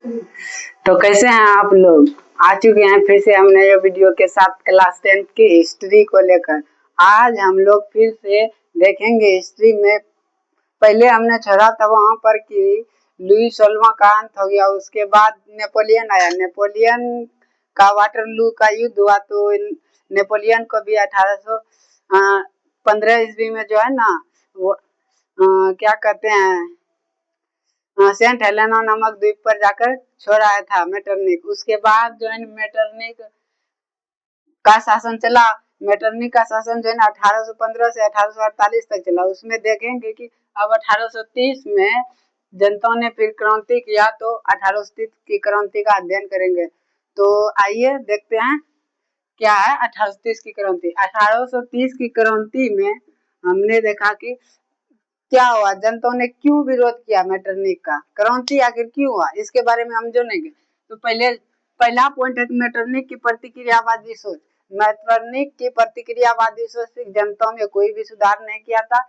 तो कैसे हैं आप लोग? आ चुके हैं फिर से हम नए वीडियो के साथ क्लास 10 की हिस्ट्री को लेकर। आज हम लोग फिर से देखेंगे हिस्ट्री में। पहले हमने छोड़ा था वहां पर कि लुई 16वां का अंत हो गया, उसके बाद नेपोलियन आया। नेपोलियन का वाटरलू का युद्ध हुआ, तो नेपोलियन को भी 1815 ईस्वी में जो है ना वो क्या कहते हैं, सेंट हेलेना नामक द्वीप पर जाकर छोड़ाया था मेटरनिक। उसके बाद जो है मेटरनिक का शासन चला। मेटरनिक का शासन जो है ना 1815 से 1848 तक चला। उसमें देखेंगे कि अब 1830 में जनता ने फिर क्रांति किया, तो 1830 की क्रांति का अध्ययन करेंगे। तो आइए देखते हैं क्या है 1830 की क्रांति। 1830 की क्रांति में हमने देखा कि क्या हुआ, जनता ने क्यों विरोध किया मेटरनिक का, क्रांति आखिर क्यों हुआ, इसके बारे में हम जानेंगे। तो पहला पॉइंट है मेटरनिक की प्रतिक्रियावादी सोच। मेटरनिक की प्रतिक्रियावादी सोच से जनता में कोई भी सुधार नहीं किया था।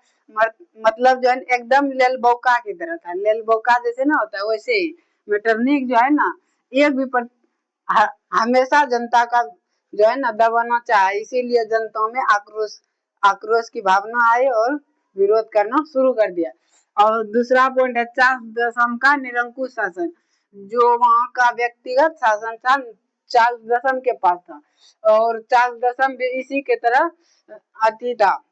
मतलब जो है एकदम लेलबौका की तरह था। लेलबौका जैसे ना होता है वैसे ही मेटरनिक जो है ना एक भी हमेशा जनता का जो है ना दबाना चाहे, इसीलिए जनता में आक्रोश की भावना आई और विरोध करना शुरू कर दिया। और दूसरा पॉइंट है चार्ल्स दशम का निरंकुश शासन। जो वहां का व्यक्तिगत शासन था चार्ल्स दशम के पास था, और चार्ल्स दशम भी इसी के तरह अति था,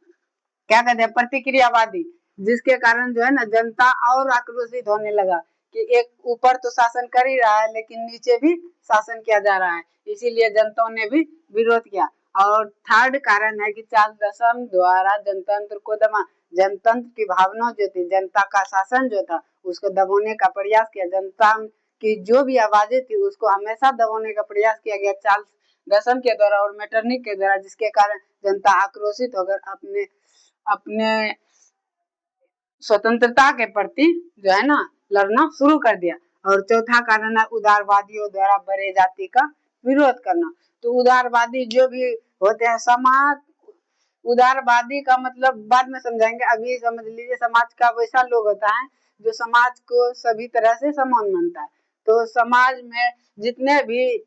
क्या कहते हैं, प्रतिक्रियावादी। जिसके कारण जो है ना जनता और आक्रोशित होने लगा कि एक ऊपर तो शासन कर ही रहा है लेकिन नीचे भी शासन किया जा रहा है, इसीलिए जनता ने भी विरोध किया। और थर्ड कारण है कि चार्ल्स दशम द्वारा जनतंत्र को दबा, जनतंत्र की भावना जो थी, जनता का शासन जो था उसको दबाने का प्रयास किया। जनता की जो भी आवाजें थी उसको हमेशा दबाने का प्रयास किया गया चार्ल्स दशम के द्वारा और मेटरनिक के द्वारा, जिसके कारण जनता आक्रोशित होकर अपने अपने स्वतंत्रता के प्रति जो है ना लड़ना शुरू कर दिया। और चौथा कारण है उदारवादियों द्वारा बड़े जाति का विरोध करना। तो उदारवादी जो भी होते हैं, समाज उदारवादी का मतलब बाद में समझाएंगे, अभी समझ लीजिए समाज का वैसा लोग होता है जो समाज को सभी तरह से समान मानता है। तो समाज में जितने भी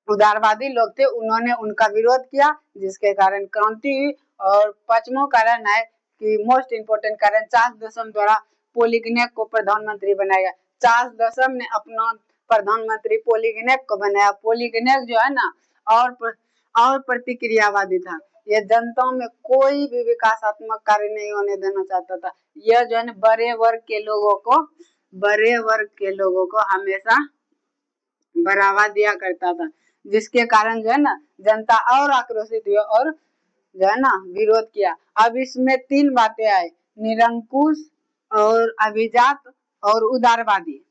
उदारवादी लोग थे उन्होंने उनका विरोध किया, जिसके कारण क्रांति हुई। और पांचवा कारण है कि मोस्ट इंपोर्टेंट कारण, चार्ल्स दशम द्वारा पोलिगनेक को प्रधानमंत्री बनाया। चार्ल्स दशम ने अपना प्रधानमंत्री पोलिगनेक को बनाया। पोलिगनेक जो है ना और प्रतिक्रियावादी था। यह जनता में कोई भी विकासात्मक कार्य नहीं होने देना चाहता था। यह जो है ना बड़े वर्ग के लोगों को हमेशा बढ़ावा दिया करता था, जिसके कारण जो है ना जनता और आक्रोशित हुई और जो है ना विरोध किया। अब इसमें तीन बातें आई, निरंकुश और अभिजात और उदारवादी,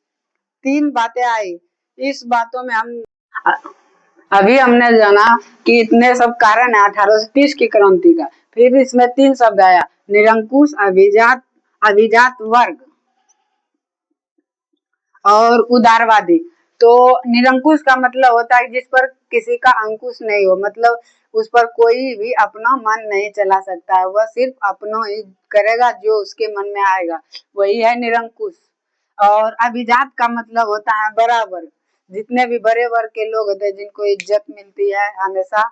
तीन बातें आई। इस बातों में हम अभी हमने जाना कि इतने सब कारण है 1830 की क्रांति का। फिर इसमें तीन शब्द आया, निरंकुश, अभिजात वर्ग और उदारवादी। तो निरंकुश का मतलब होता है जिस पर किसी का अंकुश नहीं हो, मतलब उस पर कोई भी अपना मन नहीं चला सकता है, वह सिर्फ अपना ही करेगा जो उसके मन में आएगा, वही है निरंकुश। और अभिजात का मतलब होता है बराबर, जितने भी बड़े वर्ग के लोग होते हैं जिनको इज्जत मिलती है हमेशा,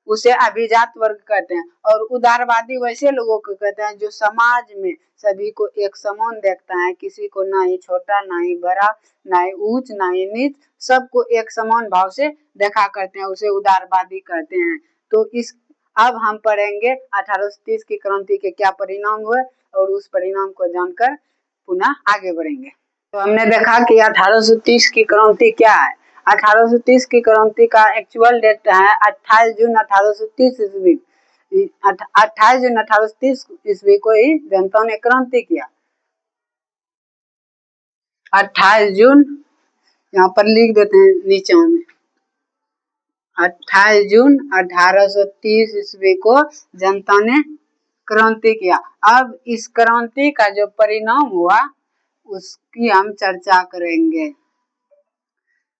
उसे अभिजात वर्ग कहते हैं। और उदारवादी वैसे लोगों को कहते हैं जो समाज में सभी को एक समान देखता है, किसी को ना ही छोटा ना ही बड़ा, ना ही ऊंच ना ही नीच, सबको एक समान भाव से देखा करते हैं, उसे उदारवादी कहते हैं। तो इस अब हम पढ़ेंगे 1830 की क्रांति के क्या परिणाम हुए और उस परिणाम को जानकर पुनः आगे बढ़ेंगे। तो हमने देखा कि 1830 की क्रांति क्या है। 1830 की क्रांति का एक्चुअल डेट है 28 जून 1830 ईस्वी। 28 जून 1830 ईस्वी को ही जनता ने क्रांति किया। 28 जून यहाँ पर लिख देते हैं नीचे में, 28 जून 1830 ईस्वी को जनता ने क्रांति किया। अब इस क्रांति का जो परिणाम हुआ उसकी हम चर्चा करेंगे।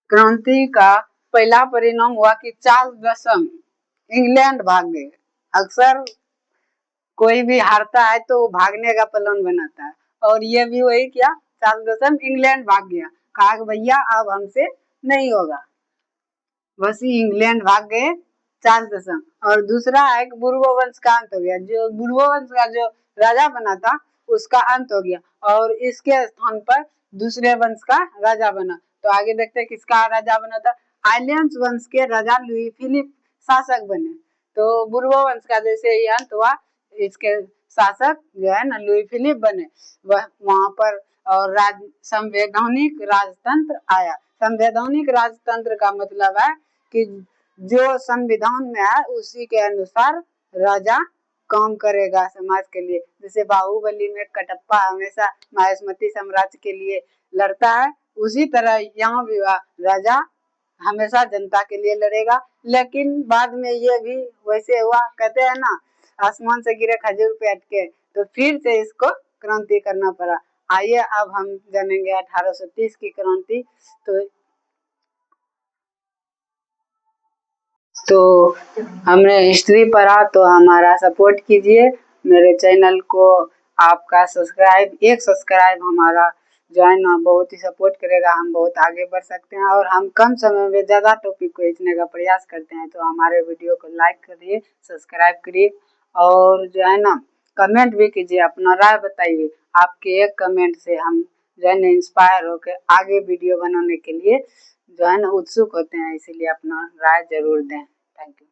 क्रांति का पहला परिणाम हुआ कि चार्ल्स दशम इंग्लैंड भाग गए। अक्सर कोई भी हारता है तो भागने का प्लान बनाता है, और ये भी वही किया, चार्ल्स दशम इंग्लैंड भाग गया। कहा कि भैया अब हमसे नहीं होगा, वसी इंग्लैंड भाग गए चार्ल्स दशम। और दूसरा है कि बुर्बो वंश का अंत हो गया, जो बुर्बो वंश का जो राजा बना था उसका अंत हो गया और इसके स्थान पर दूसरे वंश का राजा बना। तो आगे देखते हैं किसका राजा बना था। आइलैंड्स वंश के राजा लुई फिलिप शासक बने। तो बुर्बो वंश का जैसे ही अंत हुआ, इसके शासक जो है ना लुई फिलिप बने, वह वहां पर और संवैधानिक राजतंत्र आया। संवैधानिक राजतंत्र का मतलब है कि जो संविधान में है उसी के अनुसार राजा काम करेगा समाज के लिए। जैसे बाहुबली में कटप्पा हमेशा मायासमती साम्राज्य के लिए लड़ता है, उसी तरह यहाँ भी राजा हमेशा जनता के लिए लड़ेगा। लेकिन बाद में ये भी वैसे हुआ, कहते हैं ना आसमान से गिरे खजूर पे अटके, तो फिर से इसको क्रांति करना पड़ा। आइए अब हम जानेंगे 1830 की क्रांति। तो हमने हिस्ट्री पढ़ा, तो हमारा सपोर्ट कीजिए मेरे चैनल को। आपका एक सब्सक्राइब हमारा जो है ना बहुत ही सपोर्ट करेगा, हम बहुत आगे बढ़ सकते हैं और हम कम समय में ज़्यादा टॉपिक को खींचने का प्रयास करते हैं। तो हमारे वीडियो को लाइक करिए, सब्सक्राइब करिए और जो है ना कमेंट भी कीजिए, अपना राय बताइए। आपके एक कमेंट से हम जो है ना इंस्पायर होकर आगे वीडियो बनाने के लिए जो है ना उत्सुक होते हैं, इसीलिए अपना राय जरूर दें। Thank you.